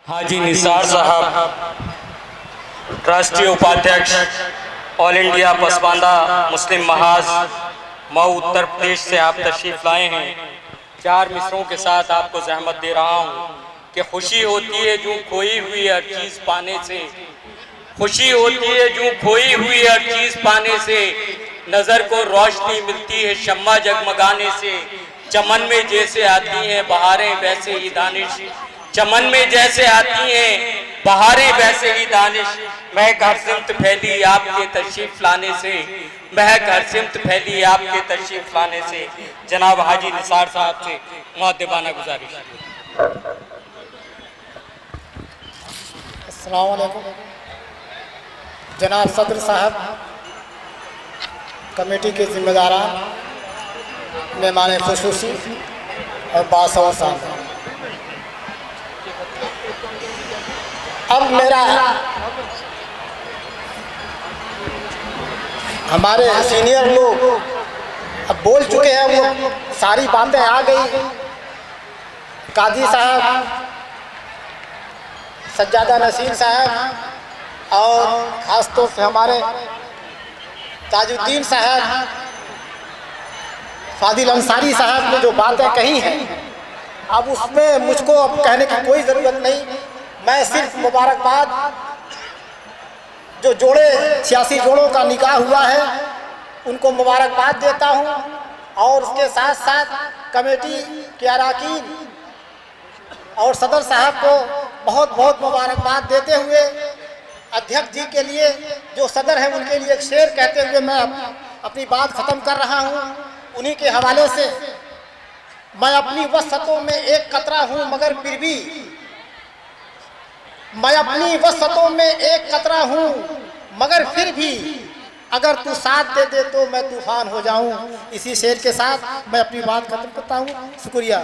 हाजी निसार साहब, राष्ट्रीय उपाध्यक्ष ऑल इंडिया पसमानदा मुस्लिम महाज मऊ उत्तर प्रदेश से आप तशरीफ़ लाए हैं। 4 मिसरों के साथ आपको ज़हमत दे रहा हूँ कि खुशी होती है जो खोई हुई हर चीज़ पाने से, खुशी होती है जो खोई हुई हर चीज़ पाने से, नज़र को रोशनी मिलती है शम्मा जगमगाने से। चमन में जैसे आती हैं बहारें वैसे ही दानिश, चमन में जैसे आती हैं बहारें वैसे ही दानिश। महक हर सिमत फैली आपके तशरीफ लाने से, महक हर सिमत फैली आपके तशरीफ लाने से। जनाब हाजी निसार साहब से मुअद्दिबाना गुजारिश। अस्सलाम वालेकुम। जनाब सदर साहब, कमेटी के जिम्मेदारान, मेहमान खुसूसी और बासवा साहब, अब मेरा हमारे सीनियर लोग अब बोल चुके हैं, वो सारी बातें आ गई। काजी साहब, सज्जादा नसीर साहब और ख़ास तौर से हमारे ताजुद्दीन साहब, फादिल अंसारी साहब ने जो बातें कही हैं, अब उसमें मुझको अब कहने की कोई ज़रूरत नहीं। मैं सिर्फ मुबारकबाद, जो जोड़े सियासी जोड़ों का निकाह हुआ है उनको मुबारकबाद देता हूँ, और उसके साथ साथ कमेटी के अरकान और सदर साहब को बहुत बहुत मुबारकबाद देते हुए अध्यक्ष जी के लिए, जो सदर हैं, उनके लिए एक शेर कहते हुए मैं अपनी बात ख़त्म कर रहा हूँ। उन्हीं के हवाले से, मैं अपनी वसतों में एक कतरा हूँ मगर फिर भी, मैं अपनी वसतों में एक कतरा हूँ मगर फिर भी, अगर तू साथ दे दे तो मैं तूफान हो जाऊँ। इसी शेर के साथ मैं अपनी बात खत्म करता हूँ। शुक्रिया।